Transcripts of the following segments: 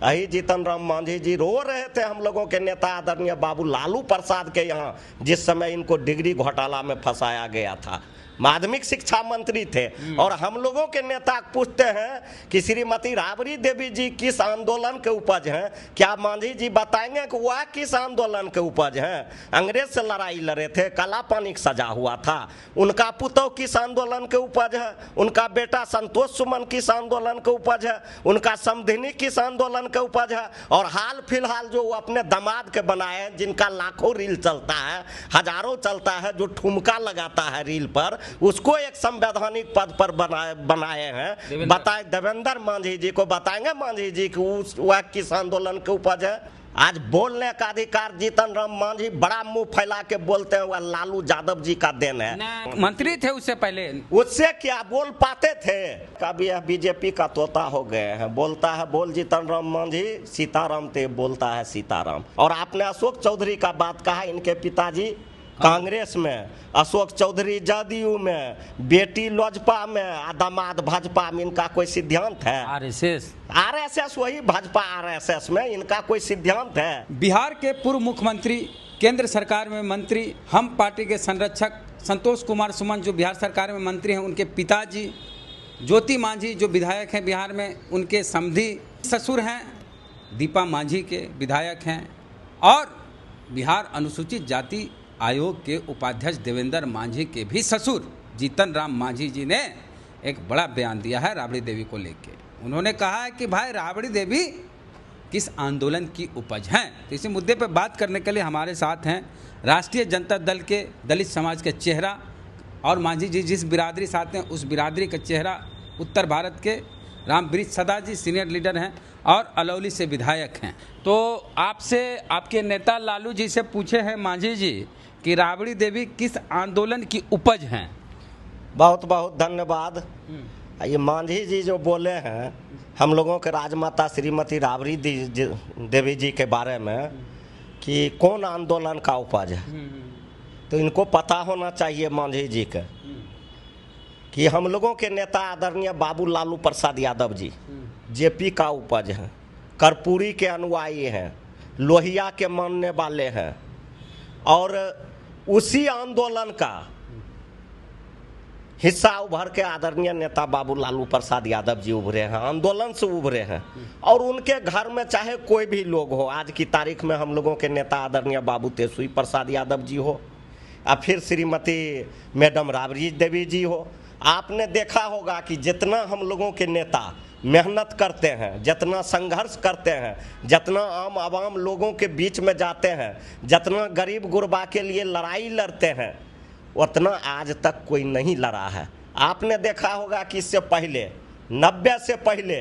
यही जीतन राम मांझी जी रो रहे थे हम लोगों के नेता आदरणीय बाबू लालू प्रसाद के यहाँ, जिस समय इनको डिग्री घोटाला में फंसाया गया था। माध्यमिक शिक्षा मंत्री थे और हम लोगों के नेता पूछते हैं कि श्रीमती राबड़ी देवी जी किस आंदोलन के उपज हैं। क्या मांझी जी बताएंगे कि वह किस आंदोलन के उपज हैं? अंग्रेज से लड़ाई लड़े थे, काला पानी सजा हुआ था। उनका पुतौ किस आंदोलन के उपज है? उनका बेटा संतोष सुमन किस आंदोलन के उपज है? उनका समधिनी किस आंदोलन के उपज है? और हाल फिलहाल जो वो अपने दामाद के बनाए, जिनका लाखों रील चलता है, हजारों चलता है, जो ठुमका लगाता है रील पर, उसको एक संवैधानिक पद पर बनाए हैं। बताए देवेंद्र मांझी जी को बताएंगे मांझी जी कि वह किस आंदोलन के उपज है? आज बोलने का अधिकार जीतन राम मांझी बड़ा मुंह फैला के बोलते हैं वह लालू यादव जी का देन है। मंत्री थे उससे पहले, उससे क्या बोल पाते थे? कभी यह बीजेपी का तोता हो गए हैं, बोलता है बोल जीतन राम मांझी, सीताराम ते बोलता है सीताराम। और आपने अशोक चौधरी का बात कहा, इनके पिताजी कांग्रेस में, अशोक चौधरी जदयू में, बेटी लोजपा में, दामाद भाजपा में। इनका कोई सिद्धांत है? आरएसएस वही भाजपा आरएसएस में इनका कोई सिद्धांत है? बिहार के पूर्व मुख्यमंत्री, केंद्र सरकार में मंत्री, हम पार्टी के संरक्षक संतोष कुमार सुमन जो बिहार सरकार में मंत्री हैं, उनके पिताजी ज्योति मांझी जो विधायक हैं बिहार में, उनके समधी ससुर हैं दीपा मांझी के विधायक हैं, और बिहार अनुसूचित जाति आयोग के उपाध्यक्ष देवेंद्र मांझी के भी ससुर जीतन राम मांझी जी ने एक बड़ा बयान दिया है राबड़ी देवी को लेके। उन्होंने कहा है कि भाई राबड़ी देवी किस आंदोलन की उपज हैं। तो इसी मुद्दे पर बात करने के लिए हमारे साथ हैं राष्ट्रीय जनता दल के दलित समाज के चेहरा, और मांझी जी जिस बिरादरी से आते हैं उस बिरादरी का चेहरा, उत्तर भारत के रामवृक्ष सदा जी सीनियर लीडर हैं और अलौली से विधायक हैं। तो आपसे आपके नेता लालू जी से पूछे हैं मांझी जी कि राबड़ी देवी किस आंदोलन की उपज हैं। बहुत बहुत धन्यवाद। ये मांझी जी जो बोले हैं हम लोगों के राजमाता श्रीमती राबड़ी देवी जी के बारे में कि कौन आंदोलन का उपज है, तो इनको पता होना चाहिए मांझी जी के कि हम लोगों के नेता आदरणीय बाबू लालू प्रसाद यादव जी जेपी का उपज हैं, कर्पूरी के अनुयायी हैं, लोहिया के मानने वाले हैं, और उसी आंदोलन का हिस्सा उभर के आदरणीय नेता बाबू लालू प्रसाद यादव जी उभरे हैं, आंदोलन से उभरे हैं। और उनके घर में चाहे कोई भी लोग हो, आज की तारीख में हम लोगों के नेता आदरणीय बाबू तेजस्वी प्रसाद यादव जी हो या फिर श्रीमती मैडम राबड़ी देवी जी हो, आपने देखा होगा कि जितना हम लोगों के नेता मेहनत करते हैं, जितना संघर्ष करते हैं, जितना आम आवाम लोगों के बीच में जाते हैं, जितना गरीब गुरबा के लिए लड़ाई लड़ते हैं, उतना आज तक कोई नहीं लड़ा है। आपने देखा होगा कि इससे पहले 90 से पहले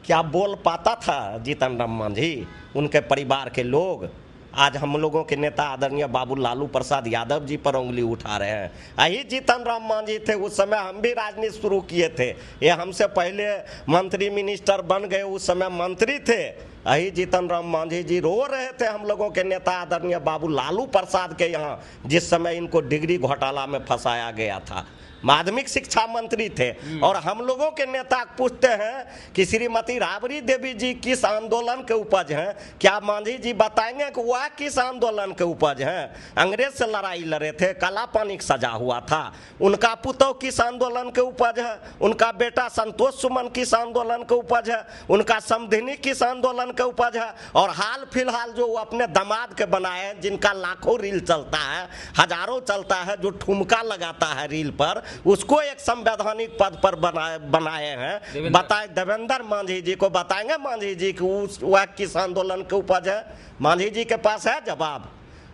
क्या बोल पाता था जीतन राम मांझी, उनके परिवार के लोग? आज हम लोगों के नेता आदरणीय बाबू लालू प्रसाद यादव जी पर उंगली उठा रहे हैं। यही जीतन राम मांझी थे, उस समय हम भी राजनीति शुरू किए थे, ये हमसे पहले मंत्री मिनिस्टर बन गए, उस समय मंत्री थे। यही जीतन राम मांझी जी रो रहे थे हम लोगों के नेता आदरणीय बाबू लालू प्रसाद के यहाँ, जिस समय इनको डिग्री घोटाला में फंसाया गया था। माध्यमिक शिक्षा मंत्री थे और हम लोगों के नेता पूछते हैं कि श्रीमती राबड़ी देवी जी किस आंदोलन के उपज हैं। क्या मांझी जी बताएंगे कि वह किस आंदोलन के उपज हैं? अंग्रेज से लड़ाई लड़े थे, काला पानी सजा हुआ था। उनका पुतौ किस आंदोलन के उपज है? उनका बेटा संतोष सुमन किस आंदोलन के उपज है? उनका समधिनी किस आंदोलन के उपज है? और हाल फिलहाल जो वो अपने दामाद के बनाए, जिनका लाखों रील चलता है, हजारों चलता है, जो ठुमका लगाता है रील पर, उसको एक संवैधानिक पद पर बनाए हैं। बताए देवेंद्र मांझी जी को बताएंगे मांझी जी कि वह किस आंदोलन के उपज है? मांझी जी के पास है जवाब।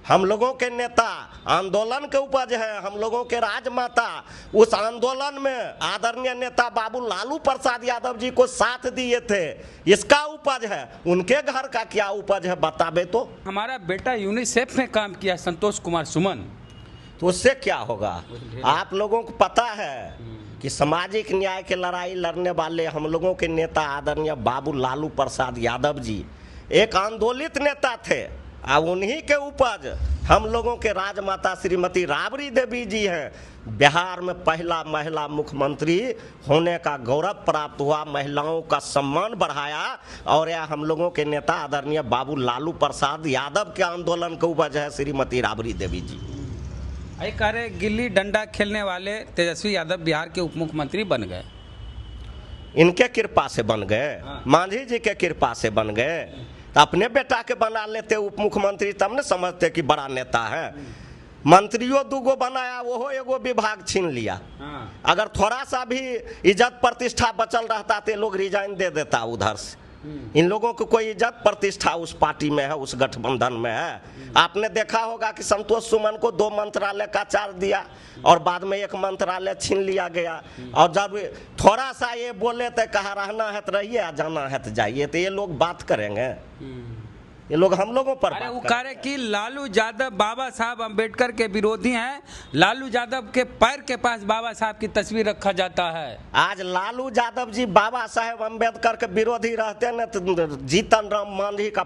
हम लोगों के नेता आंदोलन के उपज है, हम लोगों के राजमाता उस आंदोलन में आदरणीय नेता बाबू लालू प्रसाद यादव जी को साथ दिए थे, इसका उपज है। उनके घर का क्या उपज है बताबे तो। हमारा बेटा यूनिसेफ में काम किया संतोष कुमार सुमन, तो उससे क्या होगा? आप लोगों को पता है कि सामाजिक न्याय के लड़ाई लड़ने वाले हम लोगों के नेता आदरणीय बाबू लालू प्रसाद यादव जी एक आंदोलित नेता थे। अब उन्हीं के उपज हम लोगों के राजमाता श्रीमती राबड़ी देवी जी हैं। बिहार में पहला महिला मुख्यमंत्री होने का गौरव प्राप्त हुआ, महिलाओं का सम्मान बढ़ाया, और यह हम लोगों के नेता आदरणीय बाबू लालू प्रसाद यादव के आंदोलन के उपज है श्रीमती राबड़ी देवी जी। एक कह रहे गिल्ली डंडा खेलने वाले तेजस्वी यादव बिहार के उप मुख्यमंत्री बन गए। इनके कृपा से बन गए, मांझी जी के कृपा से बन गए। तो अपने बेटा के बना लेते उप मुख्यमंत्री, तब न समझते कि बड़ा नेता है। मंत्रियों दूगो बनाया, वो एगो विभाग छीन लिया। अगर थोड़ा सा भी इज्जत प्रतिष्ठा बचल रहता तो लोग रिजाइन दे देता उधर से। इन लोगों को कोई इज्जत प्रतिष्ठा उस पार्टी में है, उस गठबंधन में है। आपने देखा होगा कि संतोष सुमन को 2 मंत्रालय का चार्ज दिया और बाद में 1 मंत्रालय छीन लिया गया। और जब थोड़ा सा ये बोले तो कहा रहना है तो रहिए, जाना है तो जाइए। तो ये लोग बात करेंगे, ये लोग हम लोगों पर अरे वो कह रहे कि लालू यादव बाबा साहब अम्बेडकर के विरोधी हैं। लालू यादव के पैर के पास बाबा साहब की तस्वीर रखा जाता है। आज लालू यादव जी बाबा साहेब अम्बेडकर के विरोधी रहते न तो जीतन राम मांझी का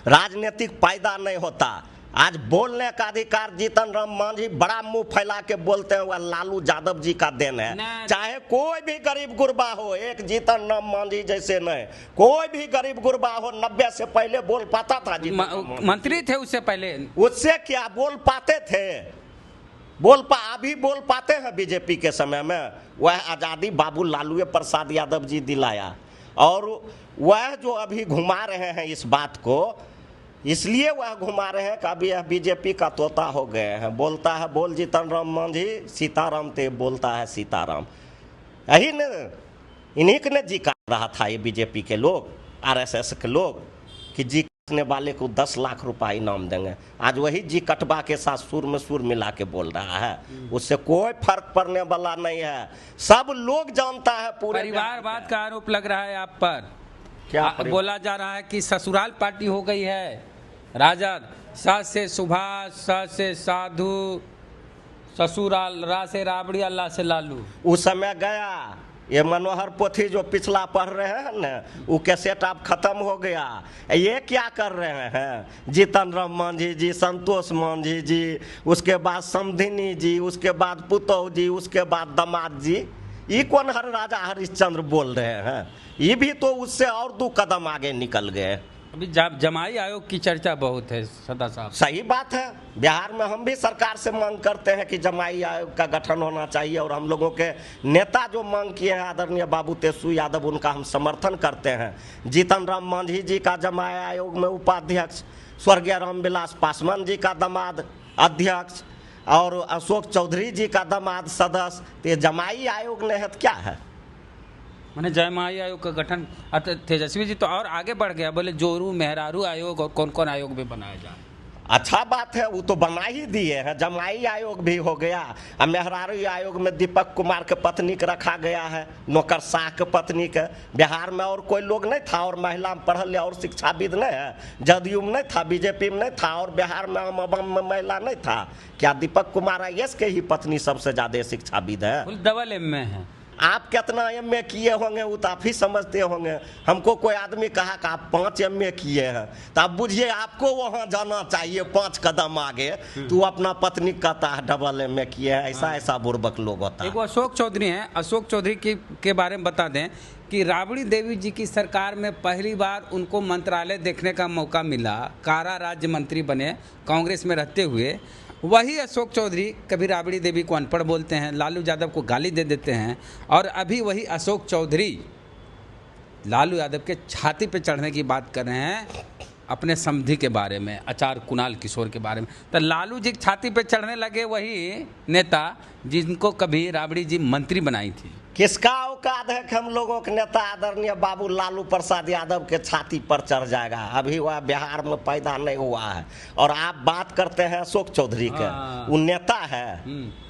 राजनीतिक फायदा नहीं होता। आज बोलने का अधिकार जीतन राम मांझी बड़ा मुंह फैला के बोलते हैं, वह लालू यादव जी का देन है। चाहे कोई भी गरीब गुरबा हो, एक जीतन राम मांझी जैसे नहीं, कोई भी गरीब गुरबा हो 90 से पहले बोल पाता था। मंत्री थे उससे पहले, उससे क्या बोल पाते थे? अभी बोल पाते हैं। बीजेपी के समय में वह आज़ादी बाबू लालू प्रसाद यादव जी दिलाया, और वह जो अभी घुमा रहे हैं इस बात को, इसलिए वह घुमा रहे हैं कि अभी यह बीजेपी का तोता हो गए हैं। बोलता है बोल जीतन राम मांझी, सीताराम ते बोलता है सीताराम। यही ने इन्हीं ने जी काट रहा था ये बीजेपी के लोग, आरएसएस के लोग, कि जी काटने वाले को 10 लाख रुपया इनाम देंगे। आज वही जी कटवा के साथ सुर में सुर मिला के बोल रहा है। उससे कोई फर्क पड़ने वाला नहीं है। सब लोग जानता है। पूरे परिवारवाद का आरोप लग रहा है आप पर। क्या बोला जा रहा है कि ससुराल पार्टी हो गई है राजद। स से सुभाष, स से साधु, ससुराल, रा से राबड़ी, अल्लाह से लालू। उस समय गया। ये मनोहर पोथी जो पिछला पढ़ रहे हैं न, वो कैसेट अब खत्म हो गया। ये क्या कर रहे हैं? जीतन राम मांझी जी, संतोष मांझी जी, उसके बाद समधिनी जी, उसके बाद पुतौह जी, उसके बाद दामाद जी। ये कौन हर राजा हरिश्चंद्र बोल रहे हैं? ये भी तो उससे और 2 कदम आगे निकल गए। अभी जमाई आयोग की चर्चा बहुत है सदा साहब। सही बात है। बिहार में हम भी सरकार से मांग करते हैं कि जमाई आयोग का गठन होना चाहिए, और हम लोगों के नेता जो मांग किए हैं आदरणीय बाबू तेजस्वी यादव, उनका हम समर्थन करते हैं। जीतन राम मांझी जी का जमाई आयोग में उपाध्यक्ष, स्वर्गीय रामविलास पासवान जी का दामाद अध्यक्ष, और अशोक चौधरी जी का दामाद सदस्य। तो ये जमाई आयोग ने है तो क्या है? मैंने जमाई आयोग का गठन, तेजस्वी जी तो और आगे बढ़ गया, बोले जोरू मेहरारू आयोग और कौन कौन आयोग भी बनाया जाए। अच्छा बात है, वो तो बना ही दिए हैं। जमाई आयोग भी हो गया। और मेहरारू आयोग में दीपक कुमार के पत्नी के रखा गया है, नौकरशाह के पत्नी के। बिहार में और कोई लोग नहीं था, और महिला में पढ़ल और शिक्षाविद नहीं है। जदयू में नहीं था, बीजेपी में नहीं था, और बिहार में अवम में महिला नहीं था। क्या दीपक कुमार IAS के ही पत्नी सबसे ज्यादा शिक्षाविद है? डबल M में है। आप कितना MA किए होंगे वो तो आप ही समझते होंगे। हमको कोई आदमी कहा कि आप 5 MA किए हैं, तो आप बुझिए आपको वहां जाना चाहिए 5 कदम आगे। तू अपना पत्नी कहता है डबल MA किए हैं। ऐसा बुर्बक लोग होता है। एक अशोक चौधरी हैं, अशोक चौधरी के बारे में बता दें कि राबड़ी देवी जी की सरकार में पहली बार उनको मंत्रालय देखने का मौका मिला। कारा राज्य मंत्री बने कांग्रेस में रहते हुए। वही अशोक चौधरी कभी राबड़ी देवी को अनपढ़ बोलते हैं, लालू यादव को गाली दे देते हैं, और अभी वही अशोक चौधरी लालू यादव के छाती पे चढ़ने की बात कर रहे हैं अपने समधी के बारे में, आचार्य कुणाल किशोर के बारे में। तो लालू जी छाती पे चढ़ने लगे वही नेता जिनको कभी राबड़ी जी मंत्री बनाई थी। किसका औकात है कि हम लोगों के नेता आदरणीय बाबू लालू प्रसाद यादव के छाती पर चढ़ जाएगा? अभी वह बिहार में पैदा नहीं हुआ है। और आप बात करते हैं अशोक चौधरी के, वो नेता है?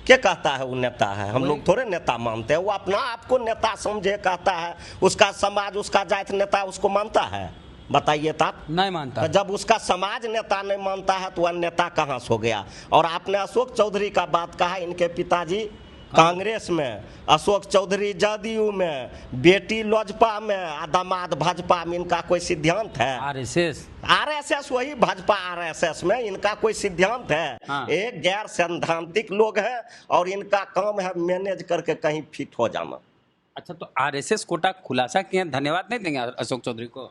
क्या कहता है वो नेता है? हम लोग थोड़े नेता मानते हैं। वो अपना आपको नेता समझे कहता है। उसका समाज, उसका जात नेता उसको मानता है? बताइए तो आप। नहीं मानता। जब उसका समाज नेता नहीं मानता है तो वह नेता कहाँ से हो गया? और आपने अशोक चौधरी का बात कहा, इनके पिताजी कांग्रेस में, अशोक चौधरी जदयू में, बेटी लोजपा में, दामाद भाजपा में, इनका कोई सिद्धांत है? आरएसएस वही भाजपा आरएसएस में इनका कोई सिद्धांत है? हाँ। एक गैर सैद्धांतिक लोग हैं और इनका काम है मैनेज करके कहीं फिट हो जाना। अच्छा, तो आरएसएस कोटा खुलासा किए, धन्यवाद नहीं देंगे अशोक चौधरी को?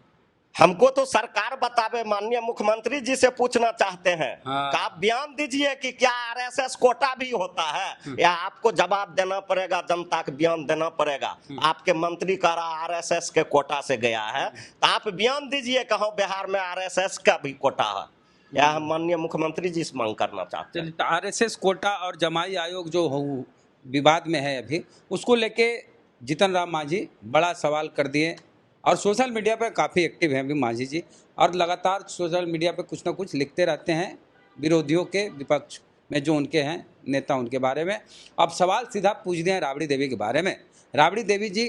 हमको तो सरकार बतावे, माननीय मुख्यमंत्री जी से पूछना चाहते हैं। हाँ। आप बयान दीजिए कि क्या आरएसएस कोटा भी होता है, या आपको जवाब देना पड़ेगा, जनता को बयान देना पड़ेगा। आपके मंत्री कह रहा आरएसएस के कोटा से गया है, तो आप बयान दीजिए कहो बिहार में आरएसएस का भी कोटा है, या हम माननीय मुख्यमंत्री जी से मांग करना चाहते हैं। तो आरएसएस कोटा और जमाई आयोग जो विवाद में है अभी, उसको लेके जीतन राम मांझी बड़ा सवाल कर दिए और सोशल मीडिया पर काफ़ी एक्टिव हैं अभी मांझी जी, और लगातार सोशल मीडिया पर कुछ ना कुछ लिखते रहते हैं विरोधियों के, विपक्ष में जो उनके हैं नेता, उनके बारे में। अब सवाल सीधा पूछ दिए हैं राबड़ी देवी के बारे में। राबड़ी देवी जी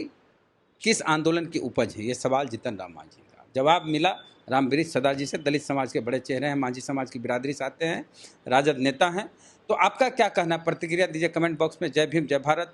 किस आंदोलन की उपज है, ये सवाल जीतन राम मांझी का। जवाब मिला रामवृक्ष सरदार जी से। दलित समाज के बड़े चेहरे हैं, मांझी समाज की बिरादरी से आते हैं, राजद नेता हैं। तो आपका क्या कहना, प्रतिक्रिया दीजिए कमेंट बॉक्स में। जय भीम, जय भारत।